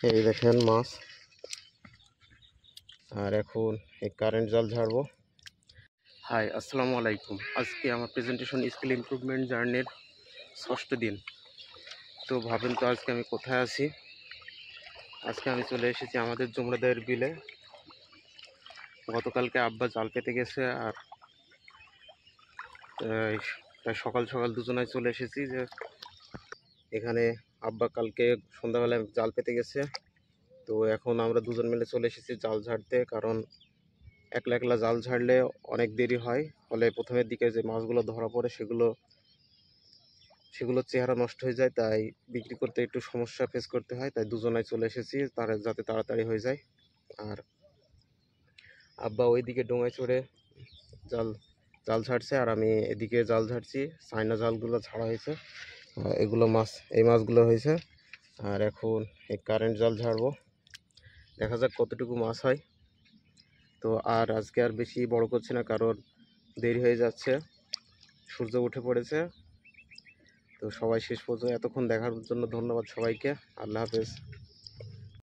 এই দেখেন মাছ। আর এখন এই কারেন্ট জাল ঝাড়বো। হাই, আসসালামু আলাইকুম। আজকে আমার প্রেজেন্টেশন স্কিল ইমপ্রুভমেন্ট জার্নির 6ষ্ঠ দিন। তো ভাবেন তো আজকে আমি কোথায় আছি। আজকে আমি চলে এসেছি আমাদের জমরাদের বিলে। গতকালকে আব্বা জাল পেতে গেছে, আর প্রায় সকাল সকাল দুজনায় চলে এসেছি। যে এখানে আব্বা কালকে সন্ধ্যাবেলায় জাল পেতে গেছে, তো এখন আমরা দুজন মিলে চলে এসেছি জাল ঝাড়তে। কারণ একলা একলা জাল ঝাড়লে অনেক দেরি হয়, ফলে প্রথমের দিকে যে মাছগুলো ধরা পড়ে সেগুলো চেহারা নষ্ট হয়ে যায়, তাই বিক্রি করতে একটু সমস্যা ফেস করতে হয়। তাই দুজনায় চলে এসেছি তারা যাতে তাড়াতাড়ি হয়ে যায়। আর আব্বা ওইদিকে ডোঙায় চড়ে জাল জাল ঝাড়ছে, আর আমি এদিকে জাল ঝাড়ছি। চায়না জালগুলো ছাড়া হয়েছে, এই মাছগুলো হয়েছে। আর এখন এই কারেন্ট জাল ঝাড়বো, দেখা যাক কতটুকু মাছ হয়। তো আর আজকে আর বেশি বড় করছি না, কারণ দেরি হয়ে যাচ্ছে, সূর্য উঠে পড়েছে। তো সবাই শেষ পর্যন্ত এতক্ষণ দেখার জন্য ধন্যবাদ সবাইকে। আল্লাহ হাফেজ।